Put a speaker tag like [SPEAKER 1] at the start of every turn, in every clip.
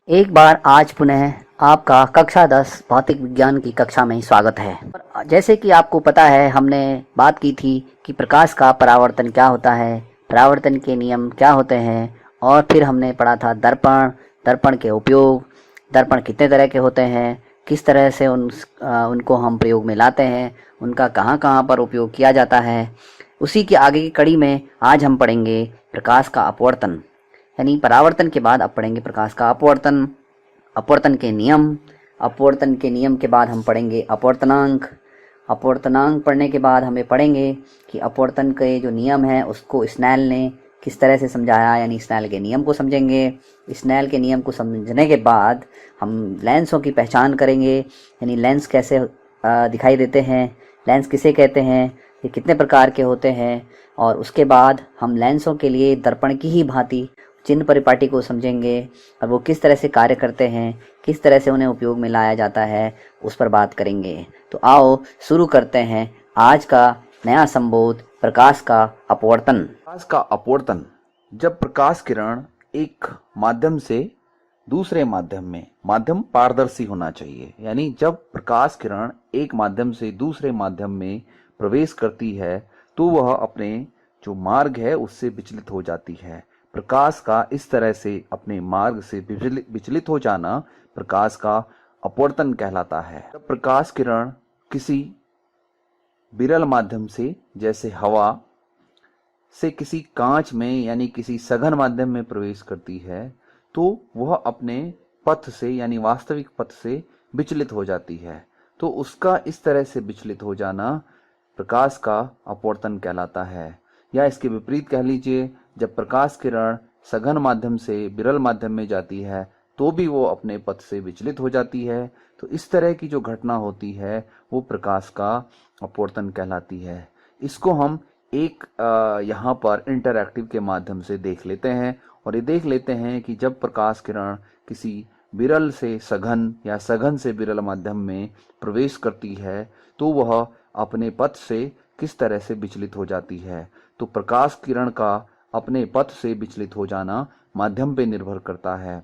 [SPEAKER 1] एक बार आज पुनः आपका कक्षा 10 भौतिक विज्ञान की कक्षा में स्वागत है। जैसे कि आपको पता है, हमने बात की थी कि प्रकाश का परावर्तन क्या होता है, परावर्तन के नियम क्या होते हैं, और फिर हमने पढ़ा था दर्पण, दर्पण के उपयोग, दर्पण कितने तरह के होते हैं, किस तरह से उनको हम प्रयोग में लाते हैं, उनका कहाँ कहाँ पर उपयोग किया जाता है। उसी की आगे की कड़ी में आज हम पढ़ेंगे प्रकाश का अपवर्तन, यानी परावर्तन के बाद अब पढ़ेंगे प्रकाश का अपवर्तन, अपवर्तन के नियम। अपवर्तन के नियम के बाद हम पढ़ेंगे अपवर्तनांक। अपवर्तनांक पढ़ने के बाद हमें पढ़ेंगे कि अपवर्तन के जो नियम है उसको स्नेल ने किस तरह से समझाया, यानी स्नेल के नियम को समझेंगे। स्नेल के नियम को समझने के बाद हम लेंसों की पहचान करेंगे, यानी लेंस कैसे दिखाई देते हैं, लेंस किसे कहते हैं, ये कितने प्रकार के होते हैं, और उसके बाद हम लेंसों के लिए दर्पण की ही भांति चिन्ह परिपाटी को समझेंगे और वो किस तरह से कार्य करते हैं, किस तरह से उन्हें उपयोग में लाया जाता है, उस पर बात करेंगे। तो आओ शुरू करते हैं आज का नया संबोध, प्रकाश का अपवर्तन।
[SPEAKER 2] प्रकाश का अपवर्तन, जब प्रकाश किरण एक माध्यम से दूसरे माध्यम में, माध्यम पारदर्शी होना चाहिए, यानी जब प्रकाश किरण एक माध्यम से दूसरे माध्यम में प्रवेश करती है तो वह अपने जो मार्ग है उससे विचलित हो जाती है। प्रकाश का इस तरह से अपने मार्ग से विचलित हो जाना प्रकाश का अपवर्तन कहलाता है। जब प्रकाश किरण किसी विरल माध्यम से, जैसे हवा से, किसी कांच में यानी किसी सघन माध्यम में प्रवेश करती है तो वह अपने पथ से यानी वास्तविक पथ से विचलित हो जाती है। तो उसका इस तरह से विचलित हो जाना प्रकाश का अपवर्तन कहलाता है। या इसके विपरीत कह लीजिए, जब प्रकाश किरण सघन माध्यम से विरल माध्यम में जाती है तो भी वो अपने पथ से विचलित हो जाती है। तो इस तरह की जो घटना होती है वो प्रकाश का अपवर्तन कहलाती है। इसको हम एक यहाँ पर इंटरैक्टिव के माध्यम से देख लेते हैं और ये देख लेते हैं कि जब प्रकाश किरण किसी विरल से सघन या सघन से विरल माध्यम में प्रवेश करती है तो वह अपने पथ से किस तरह से विचलित हो जाती है। तो प्रकाश किरण का अपने पथ से विचलित हो जाना माध्यम पे निर्भर करता है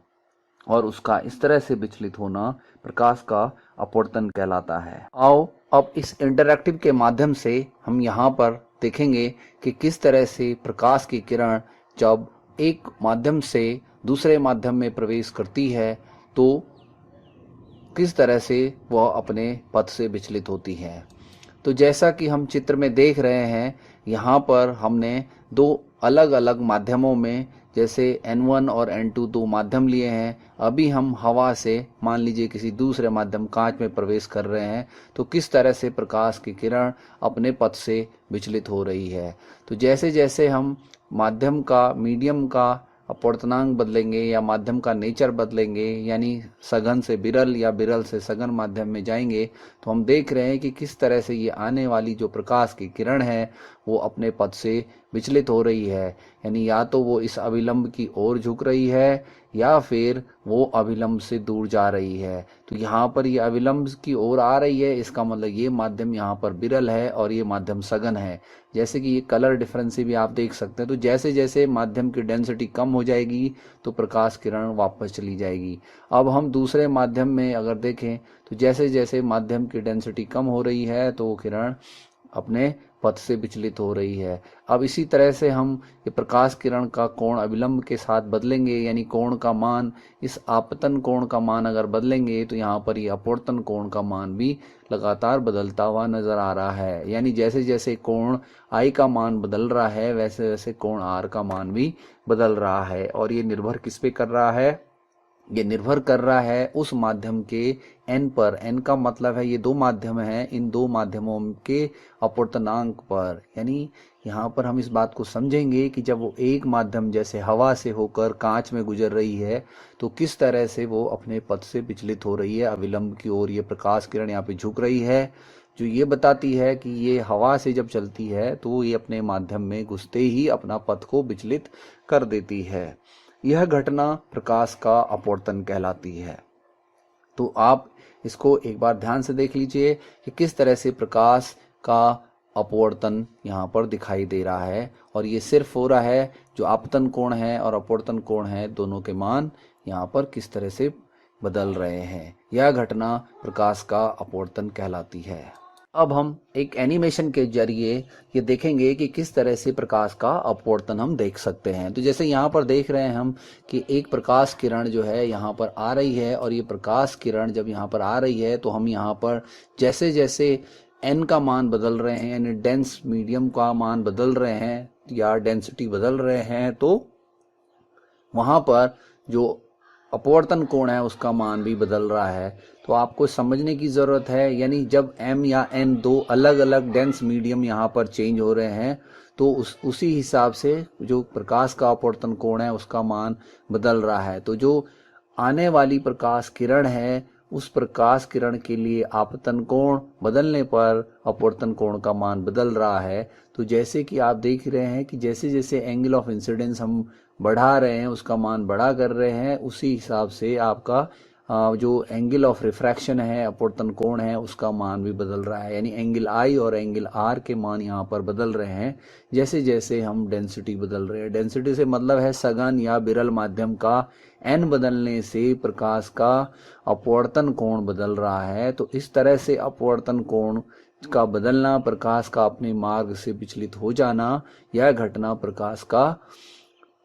[SPEAKER 2] और उसका इस तरह से विचलित होना प्रकाश का अपवर्तन कहलाता है। आओ अब इस इंटरैक्टिव के माध्यम से हम यहाँ पर देखेंगे कि किस तरह से प्रकाश की किरण जब एक माध्यम से दूसरे माध्यम में प्रवेश करती है तो किस तरह से वह अपने पथ से विचलित होती है। तो जैसा कि हम चित्र में देख रहे हैं, यहाँ पर हमने दो अलग अलग माध्यमों में, जैसे N1 और N2 दो माध्यम लिए हैं। अभी हम हवा से मान लीजिए किसी दूसरे माध्यम कांच में प्रवेश कर रहे हैं तो किस तरह से प्रकाश की किरण अपने पथ से विचलित हो रही है। तो जैसे जैसे हम माध्यम का, मीडियम का अपवर्तनांक बदलेंगे या माध्यम का नेचर बदलेंगे, यानी सघन से विरल या विरल से सघन माध्यम में जाएंगे, तो हम देख रहे हैं कि किस तरह से ये आने वाली जो प्रकाश की किरण है वो अपने पथ से विचलित हो रही है। यानी या तो वो इस अभिलंब की ओर झुक रही है या फिर वो अभिलंब से दूर जा रही है। तो यहाँ पर ये अभिलंब की ओर आ रही है, इसका मतलब ये माध्यम यहाँ पर विरल है और ये माध्यम सघन है। जैसे कि ये कलर डिफरेंस से भी आप देख सकते हैं। तो जैसे जैसे माध्यम की डेंसिटी कम हो जाएगी तो प्रकाश किरण वापस चली जाएगी। अब हम दूसरे माध्यम में अगर देखें तो जैसे जैसे माध्यम की डेंसिटी कम हो रही है तो वो किरण अपने पथ से विचलित हो रही है। अब इसी तरह से हम ये प्रकाश किरण का कोण अभिलंब के साथ बदलेंगे, यानी कोण का मान, इस आपतन कोण का मान अगर बदलेंगे तो यहाँ पर ये अपवर्तन कोण का मान भी लगातार बदलता हुआ नजर आ रहा है। यानी जैसे जैसे कोण आई का मान बदल रहा है वैसे वैसे कोण आर का मान भी बदल रहा है। और ये निर्भर किस पे कर रहा है? ये निर्भर कर रहा है उस माध्यम के n पर। n का मतलब है ये दो माध्यम हैं, इन दो माध्यमों के अपवर्तनांक पर। यानी यहाँ पर हम इस बात को समझेंगे कि जब वो एक माध्यम जैसे हवा से होकर कांच में गुजर रही है तो किस तरह से वो अपने पथ से विचलित हो रही है, अविलंब की ओर ये प्रकाश किरण यहाँ पे झुक रही है, जो ये बताती है कि ये हवा से जब चलती है तो ये अपने माध्यम में घुसते ही अपना पथ को विचलित कर देती है। यह घटना प्रकाश का अपवर्तन कहलाती है। तो आप इसको एक बार ध्यान से देख लीजिए कि किस तरह से प्रकाश का अपवर्तन यहाँ पर दिखाई दे रहा है। और ये सिर्फ हो रहा है जो आपतन कोण है और अपवर्तन कोण है, दोनों के मान यहाँ पर किस तरह से बदल रहे हैं। यह घटना प्रकाश का अपवर्तन कहलाती है। अब हम एक एनिमेशन के जरिए ये देखेंगे कि किस तरह से प्रकाश का अपवर्तन हम देख सकते हैं। तो जैसे यहाँ पर देख रहे हैं हम कि एक प्रकाश किरण जो है यहाँ पर आ रही है, और ये प्रकाश किरण जब यहाँ पर आ रही है तो हम यहाँ पर जैसे जैसे n का मान बदल रहे हैं, यानी डेंस मीडियम का मान बदल रहे हैं या डेंसिटी बदल रहे हैं, तो वहाँ पर जो अपवर्तन कोण है उसका मान भी बदल रहा है। तो आपको समझने की ज़रूरत है, यानी जब m या n दो अलग अलग डेंस मीडियम यहाँ पर चेंज हो रहे हैं तो उसी हिसाब से जो प्रकाश का अपवर्तन कोण है उसका मान बदल रहा है। तो जो आने वाली प्रकाश किरण है उस प्रकाश किरण के लिए आपतन कोण बदलने पर अपवर्तन कोण का मान बदल रहा है। तो जैसे कि आप देख रहे हैं कि जैसे जैसे एंगल ऑफ इंसिडेंस हम बढ़ा रहे हैं, उसका मान बढ़ा कर रहे हैं, उसी हिसाब से आपका जो एंगल ऑफ रिफ्रैक्शन है, अपवर्तन कोण है, उसका मान भी बदल रहा है। यानी एंगल आई और एंगल आर के मान यहाँ पर बदल रहे हैं जैसे जैसे हम डेंसिटी बदल रहे हैं। डेंसिटी से मतलब है सघन या विरल माध्यम का एन बदलने से प्रकाश का अपवर्तन कोण बदल रहा है। तो इस तरह से अपवर्तन कोण का बदलना, प्रकाश का अपने मार्ग से विचलित हो जाना, यह घटना प्रकाश का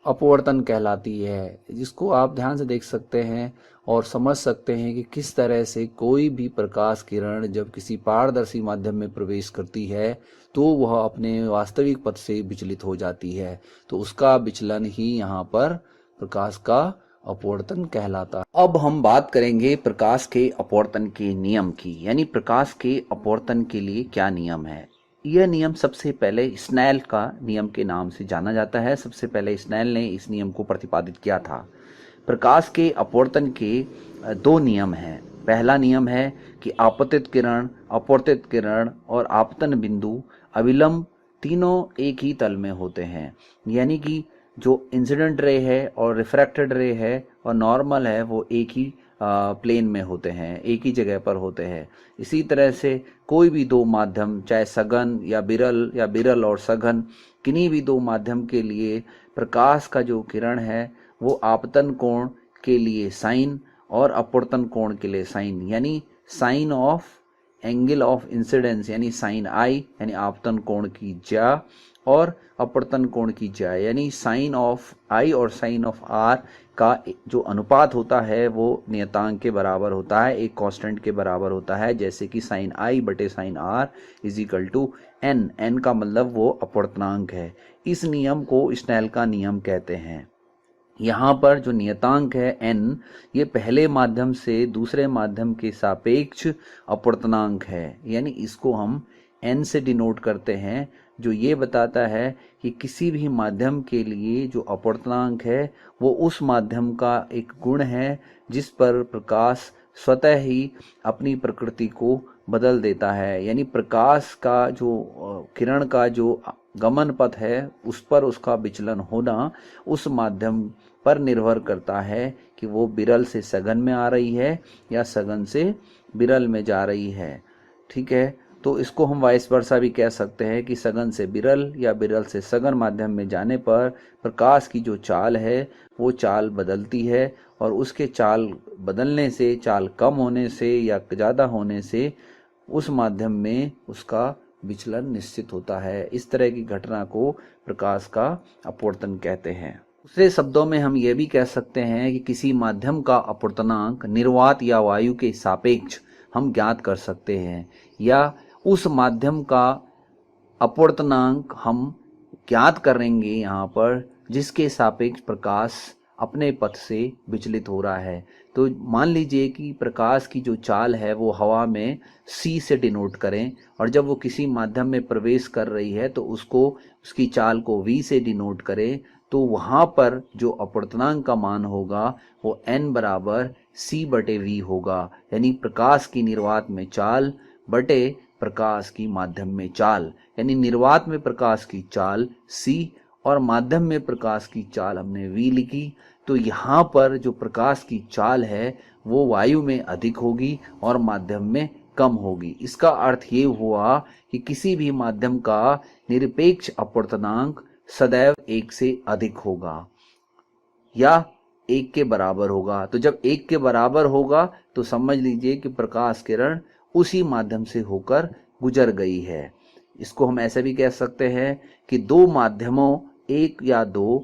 [SPEAKER 2] अपवर्तन कहलाती है, जिसको आप ध्यान से देख सकते हैं और समझ सकते हैं कि किस तरह से कोई भी प्रकाश किरण जब किसी पारदर्शी माध्यम में प्रवेश करती है तो वह अपने वास्तविक पथ से विचलित हो जाती है। तो उसका विचलन ही यहाँ पर प्रकाश का अपवर्तन कहलाता है। अब हम बात करेंगे प्रकाश के अपवर्तन के नियम की, यानी प्रकाश के अपवर्तन के लिए क्या नियम है। यह नियम सबसे पहले स्नेल का नियम के नाम से जाना जाता है। सबसे पहले स्नेल ने इस नियम को प्रतिपादित किया था। प्रकाश के अपवर्तन के दो नियम हैं। पहला नियम है कि आपतित किरण, अपवर्तित किरण और आपतन बिंदु अविलंब तीनों एक ही तल में होते हैं। यानी कि जो इंसिडेंट रे है और रिफ्रैक्टेड रे है और नॉर्मल है वो एक ही प्लेन में होते हैं, एक ही जगह पर होते हैं। इसी तरह से कोई भी दो माध्यम, चाहे सघन या बिरल और सघन, किन्हीं भी दो माध्यम के लिए प्रकाश का जो किरण है वो आपतन कोण के लिए साइन और अपवर्तन कोण के लिए साइन, यानी sine of angle of incidence यानी साइन आई यानी आपतन कोण की ज्या, और अपवर्तन कोण की ज्या यानी साइन ऑफ आई और साइन ऑफ आर का जो अनुपात होता है वो नियतांक के बराबर होता है, एक कांस्टेंट के बराबर होता है। जैसे कि साइन आई बटे sine r is equal to n. N का मतलब वो अपवर्तनांक है। इस नियम को स्नेल का नियम कहते हैं। यहाँ पर जो नियतांक है n, ये पहले माध्यम से दूसरे माध्यम के सापेक्ष अपवर्तनांक है, यानी इसको हम n से डिनोट करते हैं, जो ये बताता है कि किसी भी माध्यम के लिए जो अपवर्तनांक है वो उस माध्यम का एक गुण है जिस पर प्रकाश स्वतः ही अपनी प्रकृति को बदल देता है। यानी प्रकाश का जो किरण का जो गमन पथ है उस पर उसका विचलन होना उस माध्यम पर निर्भर करता है कि वो बिरल से सघन में आ रही है या सघन से बिरल में जा रही है। ठीक है, तो इसको हम वाइस वर्सा भी कह सकते हैं कि सघन से बिरल या बिरल से सघन माध्यम में जाने पर प्रकाश की जो चाल है वो चाल बदलती है, और उसके चाल बदलने से, चाल कम होने से या ज़्यादा होने से उस माध्यम में उसका विचलन निश्चित होता है। इस तरह की घटना को प्रकाश का अपवर्तन कहते हैं। दूसरे शब्दों में हम ये भी कह सकते हैं कि किसी माध्यम का अपवर्तनांक निर्वात या वायु के सापेक्ष हम ज्ञात कर सकते हैं, या उस माध्यम का अपवर्तनांक हम ज्ञात करेंगे यहाँ पर जिसके सापेक्ष प्रकाश अपने पथ से विचलित हो रहा है। तो मान लीजिए कि प्रकाश की जो चाल है वो हवा में c से डिनोट करें, और जब वो किसी माध्यम में प्रवेश कर रही है तो उसकी चाल को v से डिनोट करें, तो वहाँ पर जो अपवर्तनांक का मान होगा वो n बराबर c बटे v होगा। यानी प्रकाश की निर्वात में चाल बटे प्रकाश की माध्यम में चाल, यानी निर्वात में प्रकाश की चाल c और माध्यम में प्रकाश की चाल हमने v लिखी। तो यहाँ पर जो प्रकाश की चाल है वो वायु में अधिक होगी और माध्यम में कम होगी। इसका अर्थ ये हुआ कि किसी भी माध्यम का निरपेक्ष अपवर्तनांक सदैव 1 से अधिक होगा, या 1 के बराबर होगा। तो जब 1 के बराबर होगा तो समझ लीजिए कि प्रकाश किरण उसी माध्यम से होकर गुजर गई है। इसको हम ऐसे भी कह सकते हैं कि दो माध्यमों 1 या 2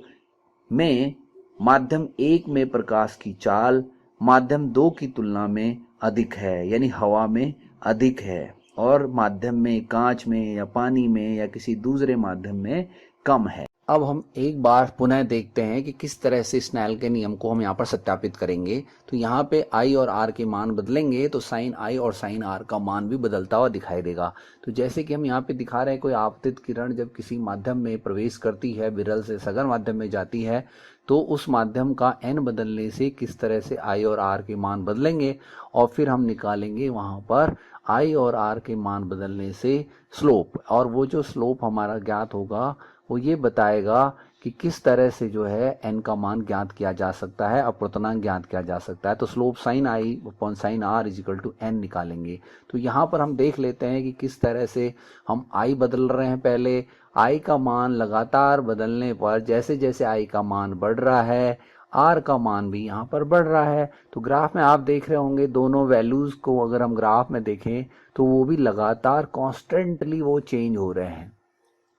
[SPEAKER 2] में माध्यम 1 में प्रकाश की चाल माध्यम 2 की तुलना में अधिक है, यानी हवा में अधिक है, और माध्यम में कांच में या पानी में या किसी दूसरे माध्यम में कम है। अब हम एक बार पुनः देखते हैं कि किस तरह से स्नेल के नियम को हम यहाँ पर सत्यापित करेंगे। तो यहाँ पे आई और आर के मान बदलेंगे तो साइन आई और साइन आर का मान भी बदलता हुआ दिखाई देगा। तो जैसे कि हम यहाँ पे दिखा रहे हैं, कोई आपतित किरण जब किसी माध्यम में प्रवेश करती है, विरल से सघन माध्यम में जाती है, तो उस माध्यम का n बदलने से किस तरह से आई और आर के मान बदलेंगे, और फिर हम निकालेंगे वहाँ पर आई और आर के मान बदलने से स्लोप। और वो जो स्लोप हमारा ज्ञात होगा वो ये बताएगा कि किस तरह से जो है n का मान ज्ञात किया जा सकता है, अपवर्तनांक ज्ञात किया जा सकता है। तो slope sine I upon sine r is equal to n निकालेंगे। तो यहाँ पर हम देख लेते हैं कि किस तरह से हम i बदल रहे हैं। पहले i का मान लगातार बदलने पर जैसे जैसे i का मान बढ़ रहा है, r का मान भी यहाँ पर बढ़ रहा है। तो ग्राफ में आप देख रहे होंगे दोनों वैल्यूज को अगर हम ग्राफ में देखें तो वो भी लगातार कॉन्स्टेंटली वो चेंज हो रहे हैं।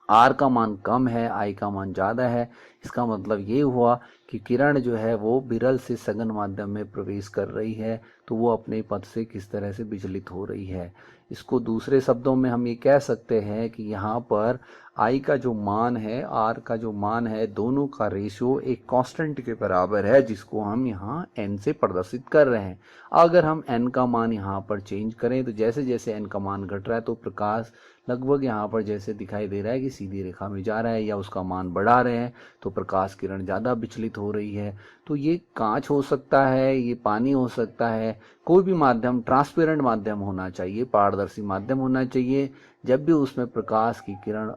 [SPEAKER 2] आर का मान कम है, आई का मान ज़्यादा है। इसका मतलब ये हुआ कि किरण जो है वो विरल से सघन माध्यम में प्रवेश कर रही है, तो वो अपने पथ से किस तरह से विचलित हो रही है। इसको दूसरे शब्दों में हम ये कह सकते हैं कि यहाँ पर आई का जो मान है, आर का जो मान है, दोनों का रेशियो एक कांस्टेंट के बराबर है, जिसको हम यहाँ एन से प्रदर्शित कर रहे हैं। अगर हम एन का मान यहाँ पर चेंज करें तो जैसे जैसे एन का मान घट रहा है तो प्रकाश लगभग यहाँ पर जैसे दिखाई दे रहा है कि सीधी रेखा में जा रहा है, या उसका मान बढ़ा रहे हैं तो प्रकाश किरण ज़्यादा विचलित हो रही है। तो ये कांच हो सकता है, ये पानी हो सकता है, कोई भी माध्यम ट्रांसपेरेंट माध्यम होना चाहिए, पारदर्शी माध्यम होना चाहिए। जब भी उसमें प्रकाश की किरण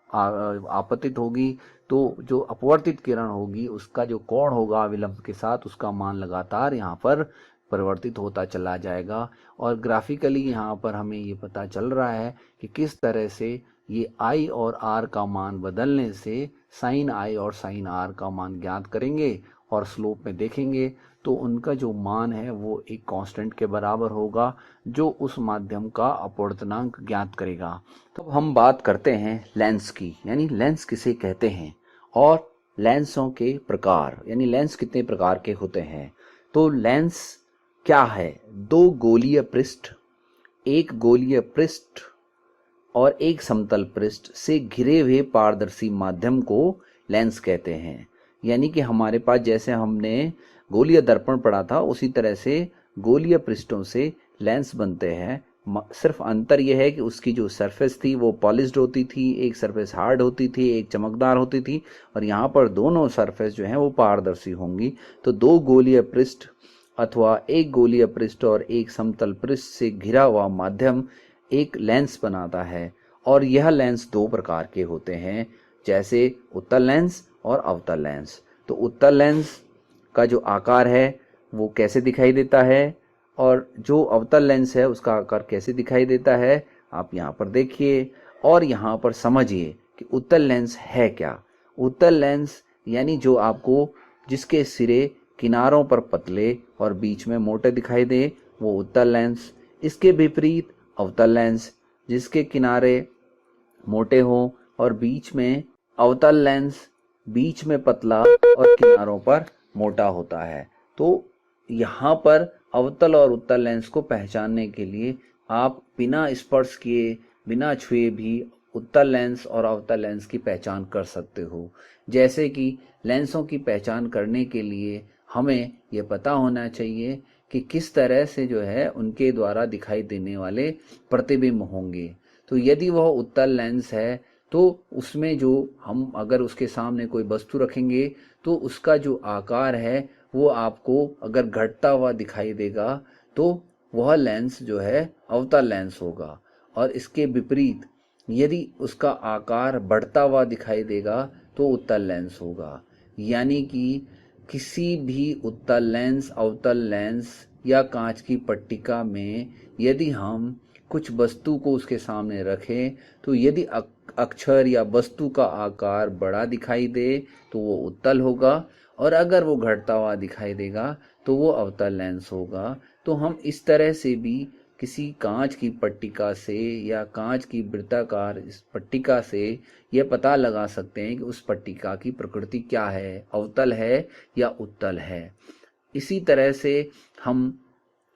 [SPEAKER 2] आपतित होगी तो जो अपवर्तित किरण होगी उसका जो कोण होगा विलंब के साथ, उसका मान लगातार यहाँ पर परिवर्तित होता चला जाएगा। और ग्राफिकली यहाँ पर हमें ये पता चल रहा है कि किस तरह से ये आई और आर का मान बदलने से साइन आई और साइन आर का मान ज्ञात करेंगे, और स्लोप में देखेंगे तो उनका जो मान है वो एक कांस्टेंट के बराबर होगा, जो उस माध्यम का अपवर्तनांक ज्ञात करेगा। तो हम बात करते हैं लेंस की, यानी लेंस किसे कहते हैं, और लेंसों के प्रकार, यानी लेंस कितने प्रकार के होते हैं। तो लेंस क्या है? दो गोलीय पृष्ठ, एक गोलीय पृष्ठ और एक समतल पृष्ठ से घिरे हुए पारदर्शी माध्यम को लेंस कहते हैं। यानी कि हमारे पास जैसे हमने गोलीय दर्पण पढ़ा था उसी तरह से गोलीय पृष्ठों से लेंस बनते हैं। सिर्फ अंतर यह है कि उसकी जो सरफेस थी वो पॉलिश्ड होती थी, एक सरफेस हार्ड होती थी, एक चमकदार होती थी, और यहाँ पर दोनों सरफेस जो हैं वो पारदर्शी होंगी। तो दो गोलीय पृष्ठ अथवा एक गोलीय पृष्ठ और एक समतल पृष्ठ से घिरा हुआ माध्यम एक लेंस बनाता है। और यह लेंस दो प्रकार के होते हैं, जैसे उत्तल लेंस और अवतल लेंस। तो उत्तल लेंस का जो आकार है वो कैसे दिखाई देता है, और जो अवतल लेंस है उसका आकार कैसे दिखाई देता है, आप यहाँ पर देखिए और यहाँ पर समझिए कि उत्तल लेंस है क्या। उत्तल लेंस यानी जो आपको जिसके सिरे किनारों पर पतले और बीच में मोटे दिखाई दे, वो उत्तल लेंस। इसके विपरीत अवतल लेंस, जिसके किनारे मोटे हों और बीच में, अवतल लेंस बीच में पतला और किनारों पर मोटा होता है। तो यहाँ पर अवतल और उत्तल लेंस को पहचानने के लिए आप बिना स्पर्श किए, बिना छुए भी उत्तल लेंस और अवतल लेंस की पहचान कर सकते हो। जैसे कि लेंसों की पहचान करने के लिए हमें यह पता होना चाहिए कि किस तरह से जो है उनके द्वारा दिखाई देने वाले प्रतिबिंब होंगे। तो यदि वह उत्तल लेंस है तो उसमें जो हम अगर उसके सामने कोई वस्तु रखेंगे तो उसका जो आकार है वो आपको अगर घटता हुआ दिखाई देगा तो वह लेंस जो है अवतल लेंस होगा। और इसके विपरीत यदि उसका आकार बढ़ता हुआ दिखाई देगा तो उत्तल लेंस होगा। यानी कि किसी भी उत्तल लेंस, अवतल लेंस या कांच की पट्टिका में यदि हम कुछ वस्तु को उसके सामने रखें तो यदि अक्षर या वस्तु का आकार बड़ा दिखाई दे तो वो उत्तल होगा, और अगर वो घटता हुआ दिखाई देगा तो वो अवतल लेंस होगा। तो हम इस तरह से भी किसी कांच की पट्टिका से या कांच की वृत्ताकार इस पट्टिका से यह पता लगा सकते हैं कि उस पट्टिका की प्रकृति क्या है, अवतल है या उत्तल है। इसी तरह से हम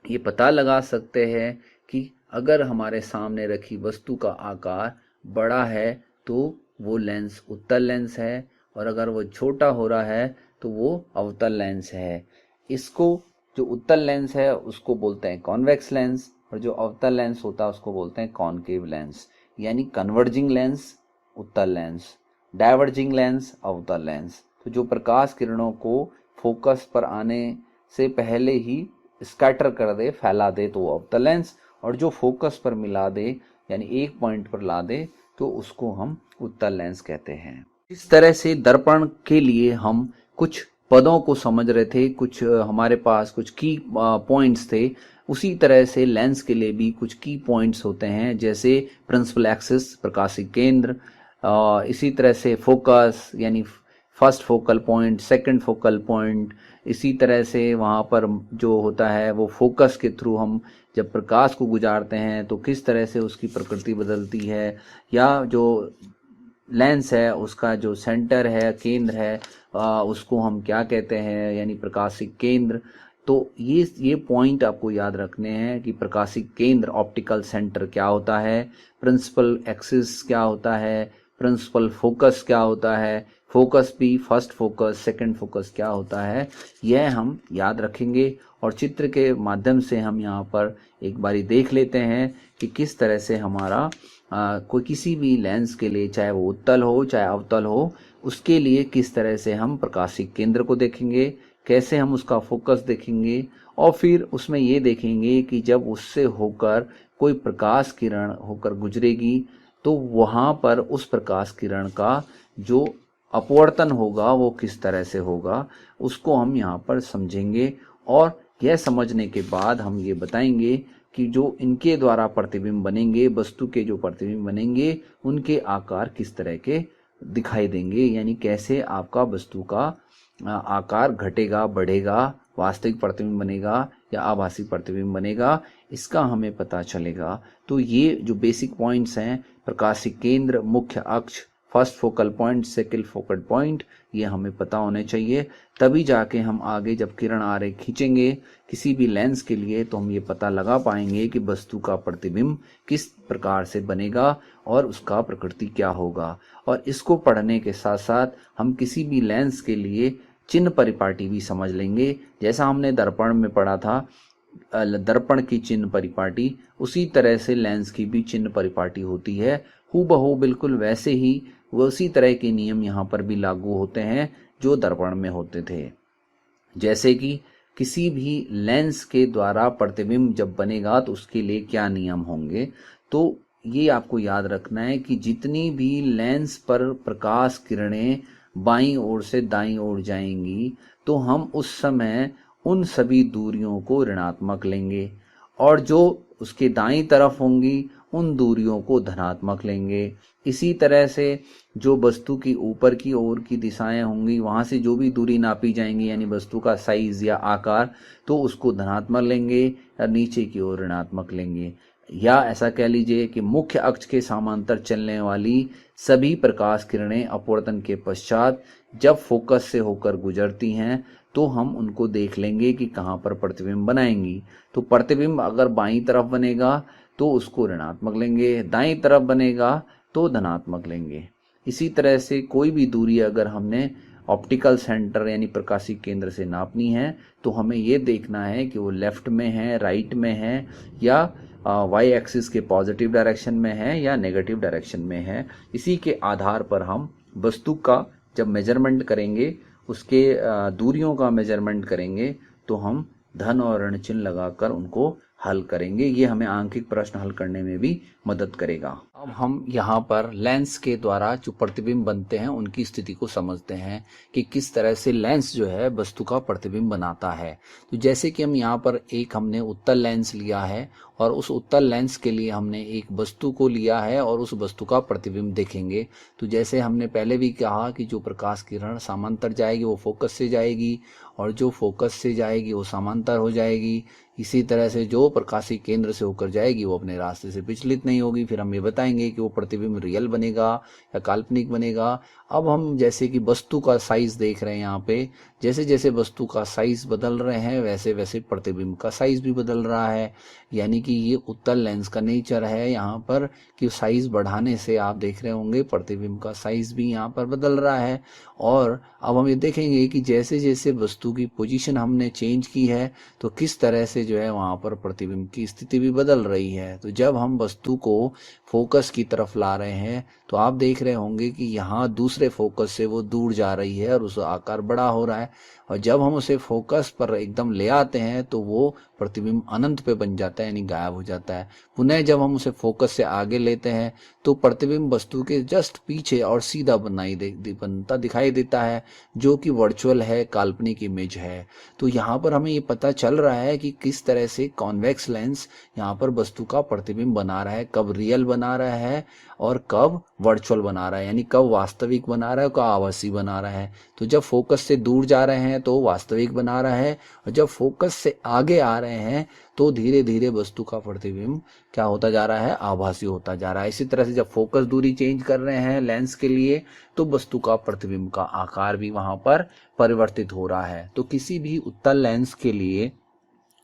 [SPEAKER 2] ये पता लगा सकते हैं कि अगर हमारे सामने रखी वस्तु का आकार बड़ा है तो वो लेंस उत्तल लेंस है, और अगर वो छोटा हो रहा है तो वो अवतल लेंस है। इसको जो उत्तल लेंस है उसको बोलते हैं कॉन्वेक्स लेंस, और जो अवतल लेंस होता है उसको बोलते हैं कॉनकेव लेंस। यानी कन्वर्जिंग लेंस उत्तल लेंस, डाइवर्जिंग लेंस अवतल लेंस। तो जो प्रकाश किरणों को फोकस पर आने से पहले ही स्कैटर कर दे, फैला दे, तो वो अवतल लेंस, और जो फोकस पर मिला दे यानी एक पॉइंट पर ला दे तो उसको हम उत्तल लेंस कहते हैं। इस तरह से दर्पण के लिए हम कुछ पदों को समझ रहे थे, कुछ हमारे पास कुछ की पॉइंट्स थे। उसी तरह से लेंस के लिए भी कुछ की पॉइंट्स होते हैं, जैसे प्रिंसिपल एक्सिस प्रकाशिक केंद्र, इसी तरह से फोकस यानी first focal point, second focal point. इसी तरह से वहाँ पर जो होता है वो फोकस के थ्रू हम जब प्रकाश को गुजारते हैं तो किस तरह से उसकी प्रकृति बदलती है, या जो लेंस है उसका जो सेंटर है, केंद्र है, उसको हम क्या कहते हैं, यानी प्रकाशिक केंद्र। तो ये पॉइंट आपको याद रखने हैं कि प्रकाशिक केंद्र ऑप्टिकल सेंटर क्या होता है, प्रिंसिपल एक्सिस क्या होता है, प्रिंसिपल फोकस क्या होता है, फोकस भी फर्स्ट फोकस सेकंड फोकस क्या होता है, यह हम याद रखेंगे। और चित्र के माध्यम से हम यहाँ पर एक बारी देख लेते हैं कि किस तरह से हमारा कोई किसी भी लेंस के लिए, चाहे वो उत्तल हो चाहे अवतल हो, उसके लिए किस तरह से हम प्रकाशिक केंद्र को देखेंगे, कैसे हम उसका फोकस देखेंगे, और फिर उसमें ये देखेंगे कि जब उससे होकर कोई प्रकाश किरण होकर गुजरेगी तो वहाँ पर उस प्रकाश किरण का जो अपवर्तन होगा वो किस तरह से होगा, उसको हम यहाँ पर समझेंगे। और यह समझने के बाद हम ये बताएंगे कि जो इनके द्वारा प्रतिबिंब बनेंगे, वस्तु के जो प्रतिबिंब बनेंगे, उनके आकार किस तरह के दिखाई देंगे, यानी कैसे आपका वस्तु का आकार घटेगा, बढ़ेगा, वास्तविक प्रतिबिंब बनेगा या आभासी प्रतिबिंब बनेगा, इसका हमें पता चलेगा। तो ये जो बेसिक पॉइंट्स हैं, प्रकाशिक केंद्र, मुख्य अक्ष, first focal point, second focal point, ये हमें पता होने चाहिए। तभी जाके हम आगे जब किरण आरेख खींचेंगे किसी भी लेंस के लिए तो हम ये पता लगा पाएंगे कि वस्तु का प्रतिबिंब किस प्रकार से बनेगा और उसका प्रकृति क्या होगा। और इसको पढ़ने के साथ साथ हम किसी भी लेंस के लिए चिन्ह परिपाटी भी समझ लेंगे। जैसा हमने दर्पण में पढ़ा था दर्पण की चिन्ह परिपाटी, उसी तरह से लेंस की भी चिन्ह परिपाटी होती है। हूबहू बिल्कुल वैसे ही उसी तरह के नियम यहाँ पर भी लागू होते हैं जो दर्पण में होते थे। जैसे कि किसी भी लेंस के द्वारा प्रतिबिंब जब बनेगा तो उसके लिए क्या नियम होंगे, तो ये आपको याद रखना है कि जितनी भी लेंस पर प्रकाश किरणें बाईं ओर से दाईं ओर जाएंगी तो हम उस समय उन सभी दूरियों को ऋणात्मक लेंगे, और जो उसके दाईं तरफ होंगी उन दूरियों को धनात्मक लेंगे। इसी तरह से जो वस्तु की ऊपर की ओर की दिशाएं होंगी वहां से जो भी दूरी नापी जाएंगी यानी वस्तु का साइज या आकार, तो उसको धनात्मक लेंगे और नीचे की ओर ऋणात्मक लेंगे। या ऐसा कह लीजिए कि मुख्य अक्ष के समांतर चलने वाली सभी प्रकाश किरणें अपवर्तन के पश्चात जब फोकस से होकर गुजरती हैं तो हम उनको देख लेंगे कि कहाँ पर प्रतिबिंब बनाएंगी। तो प्रतिबिंब अगर बाईं तरफ बनेगा तो उसको ऋणात्मक लेंगे, दाईं तरफ बनेगा तो धनात्मक लेंगे। इसी तरह से कोई भी दूरी अगर हमने ऑप्टिकल सेंटर यानी प्रकाशिक केंद्र से नापनी है तो हमें ये देखना है कि वो लेफ्ट में है, राइट में है, या वाई एक्सिस के पॉजिटिव डायरेक्शन में है या नेगेटिव डायरेक्शन में है। इसी के आधार पर हम वस्तु का जब मेजरमेंट करेंगे, उसके दूरियों का मेजरमेंट करेंगे, तो हम धन और ऋण चिन्ह लगाकर उनको हल करेंगे। ये हमें आंकिक प्रश्न हल करने में भी मदद करेगा। अब हम यहाँ पर लेंस के द्वारा जो प्रतिबिंब बनते हैं उनकी स्थिति को समझते हैं कि किस तरह से लेंस जो है वस्तु का प्रतिबिंब बनाता है। तो जैसे कि हम यहाँ पर हमने उत्तल लेंस लिया है और उस उत्तल लेंस के लिए हमने एक वस्तु को लिया है और उस वस्तु का प्रतिबिंब देखेंगे। तो जैसे हमने पहले भी कहा कि जो प्रकाश किरण समांतर जाएगी वो फोकस से जाएगी और जो फोकस से जाएगी वो समांतर हो जाएगी। इसी तरह से जो प्रकाशीय केंद्र से होकर जाएगी वो अपने रास्ते से विचलित नहीं होगी। फिर हम ये बताएंगे कि वो प्रतिबिंब रियल बनेगा या काल्पनिक बनेगा। अब हम जैसे कि वस्तु का साइज देख रहे हैं यहाँ पे, जैसे जैसे वस्तु का साइज बदल रहे हैं वैसे वैसे प्रतिबिंब का साइज भी बदल रहा है। यानी कि ये उत्तल लेंस का नेचर है यहाँ पर कि साइज बढ़ाने से आप देख रहे होंगे प्रतिबिंब का साइज भी यहाँ पर बदल रहा है। और अब हम ये देखेंगे कि जैसे जैसे वस्तु की पोजीशन हमने चेंज की है तो किस तरह से जो है वहाँ पर प्रतिबिंब की स्थिति भी बदल रही है। तो जब हम वस्तु को फोकस की तरफ ला रहे हैं तो आप देख रहे होंगे कि यहाँ दूसरे फोकस से वो दूर जा रही है और उसका आकार बड़ा हो रहा है। और जब हम उसे फोकस पर एकदम ले आते हैं तो वो प्रतिबिंब अनंत पे बन जाता है, यानी गायब हो जाता है। पुनः जब हम उसे फोकस से आगे लेते हैं तो प्रतिबिंब वस्तु के जस्ट पीछे और सीधा बनता दिखाई देता है, जो कि वर्चुअल है, काल्पनिक इमेज है। तो यहाँ पर हमें ये पता चल रहा है कि किस तरह से कॉन्वेक्स लेंस यहाँ पर वस्तु का प्रतिबिंब बना रहा है, कब रियल बना रहा है और कब वर्चुअल बना रहा है, यानी कब वास्तविक बना रहा है कब आभासी बना रहा है। तो जब फोकस से दूर जा रहे हैं तो वास्तविक बना रहा है और जब फोकस से आगे आ रहे हैं तो धीरे धीरे वस्तु का प्रतिबिंब क्या होता जा रहा है, आभासी होता जा रहा है। इसी तरह से जब फोकस दूरी चेंज कर रहे हैं लेंस के लिए तो वस्तु का प्रतिबिंब का आकार भी वहां पर परिवर्तित हो रहा है। तो किसी भी उत्तल लेंस के लिए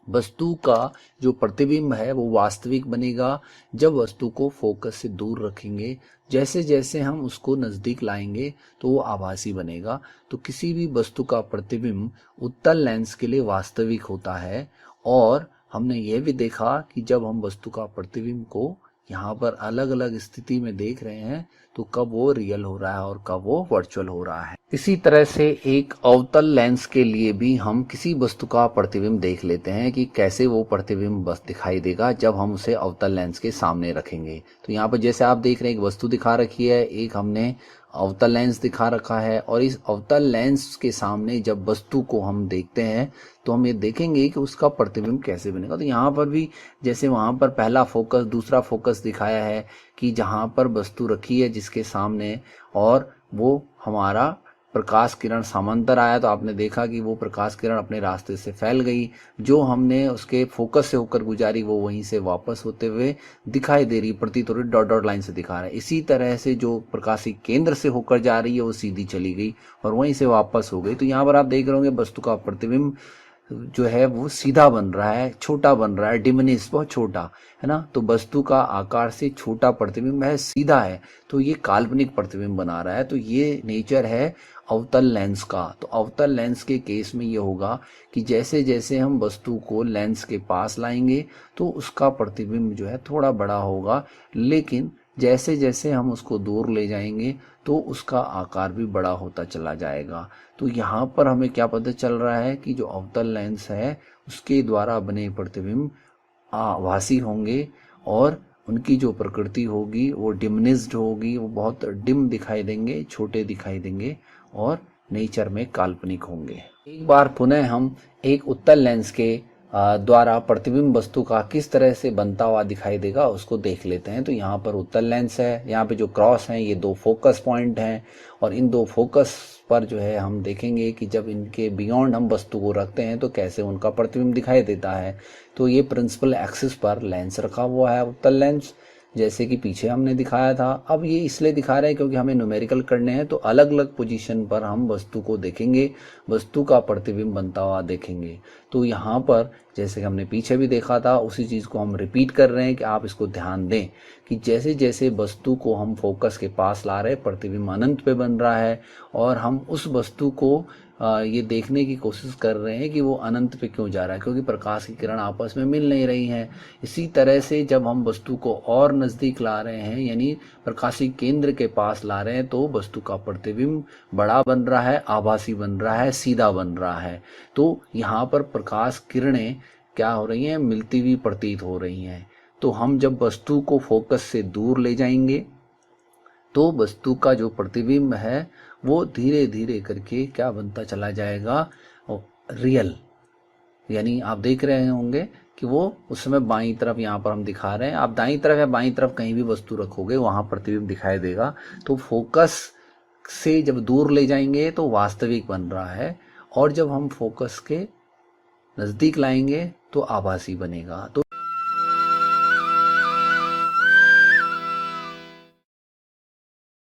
[SPEAKER 2] वस्तु का जो प्रतिबिंब है वो वास्तविक बनेगा जब वस्तु को फोकस से दूर रखेंगे। जैसे जैसे हम उसको नजदीक लाएंगे तो वो आभासी बनेगा। तो किसी भी वस्तु का प्रतिबिंब उत्तल लेंस के लिए वास्तविक होता है। और हमने ये भी देखा कि जब हम वस्तु का प्रतिबिंब को यहाँ पर अलग अलग स्थिति में देख रहे हैं तो कब वो रियल हो रहा है और कब वो वर्चुअल हो रहा है। इसी तरह से एक अवतल लेंस के लिए भी हम किसी वस्तु का प्रतिबिंब देख लेते हैं कि कैसे वो प्रतिबिंब बस दिखाई देगा जब हम उसे अवतल लेंस के सामने रखेंगे। तो यहाँ पर जैसे आप देख रहे हैं एक वस्तु दिखा रखी है, एक हमने अवतल लेंस दिखा रखा है और इस अवतल लेंस के सामने जब वस्तु को हम देखते हैं तो हम ये देखेंगे कि उसका प्रतिबिंब कैसे बनेगा। तो यहाँ पर भी जैसे वहाँ पर पहला फोकस दूसरा फोकस दिखाया है कि जहाँ पर वस्तु रखी है जिसके सामने और वो हमारा प्रकाश किरण समांतर आया तो आपने देखा कि वो प्रकाश किरण अपने रास्ते से फैल गई, जो हमने उसके फोकस से होकर गुजारी वो वहीं से वापस होते हुए दिखाई दे रही, प्रतीत हो रही, डॉट डॉट लाइन से दिखा रहा है। इसी तरह से जो प्रकाशीय केंद्र से होकर जा रही है वो सीधी चली गई और वहीं से वापस हो गई। तो यहाँ पर आप देख रहे होंगे वस्तु का प्रतिबिंब जो है वो सीधा बन रहा है, छोटा बन रहा है, डिमिनिश, बहुत छोटा है ना। तो वस्तु का आकार से छोटा प्रतिबिंब है, सीधा है, तो ये काल्पनिक प्रतिबिंब बना रहा है। तो ये नेचर है अवतल लेंस का। तो अवतल लेंस के केस में ये होगा कि जैसे जैसे हम वस्तु को लेंस के पास लाएंगे तो उसका प्रतिबिंब जो है थोड़ा बड़ा होगा, लेकिन जैसे जैसे हम उसको दूर ले जाएंगे तो उसका आकार भी बड़ा होता चला जाएगा। तो यहाँ पर हमें क्या पता चल रहा है कि जो अवतल लेंस है उसके द्वारा बने प्रतिबिंब आभासी होंगे और उनकी जो प्रकृति होगी वो डिमिनिश्ड होगी, वो बहुत डिम दिखाई देंगे, छोटे दिखाई देंगे और नेचर में काल्पनिक होंगे। एक बार पुनः हम एक उत्तल लेंस के द्वारा प्रतिबिंब वस्तु का किस तरह से बनता हुआ दिखाई देगा उसको देख लेते हैं। तो यहाँ पर उत्तल लेंस है, यहाँ पे जो क्रॉस हैं ये दो फोकस पॉइंट हैं और इन दो फोकस पर जो है हम देखेंगे कि जब इनके बियॉन्ड हम वस्तु को रखते हैं तो कैसे उनका प्रतिबिंब दिखाई देता है। तो ये प्रिंसिपल एक्सिस पर लेंस रखा हुआ है उत्तल लेंस, जैसे कि पीछे हमने दिखाया था। अब ये इसलिए दिखा रहे हैं क्योंकि हमें न्यूमेरिकल करने हैं, तो अलग अलग पोजीशन पर हम वस्तु को देखेंगे, वस्तु का प्रतिबिंब बनता हुआ देखेंगे। तो यहाँ पर जैसे हमने पीछे भी देखा था उसी चीज़ को हम रिपीट कर रहे हैं कि आप इसको ध्यान दें कि जैसे जैसे वस्तु को हम फोकस के पास ला रहे हैं प्रतिबिंब अनंत पे बन रहा है और हम उस वस्तु को ये देखने की कोशिश कर रहे हैं कि वो अनंत पे क्यों जा रहा है, क्योंकि प्रकाश की किरण आपस में मिल नहीं रही हैं। इसी तरह से जब हम वस्तु को और नज़दीक ला रहे हैं यानी प्रकाशीय केंद्र के पास ला रहे हैं तो वस्तु का प्रतिबिंब बड़ा बन रहा है, आभासी बन रहा है, सीधा बन रहा है। तो यहाँ पर प्रकाश किरणें क्या हो रही हैं, मिलती हुई प्रतीत हो रही हैं। तो हम जब वस्तु को फोकस से दूर ले जाएंगे तो वस्तु का जो प्रतिबिंब है वो धीरे धीरे करके क्या बनता चला जाएगा, रियल। यानी आप देख रहे होंगे कि वो उस समय बाईं तरफ, यहाँ पर हम दिखा रहे हैं, आप दाईं तरफ या बाईं तरफ कहीं भी वस्तु रखोगे वहां प्रतिबिंब दिखाई देगा। तो फोकस से जब दूर ले जाएंगे तो वास्तविक बन रहा है, और जब हम फोकस के नजदीक लाएंगे तो आभासी बनेगा। तो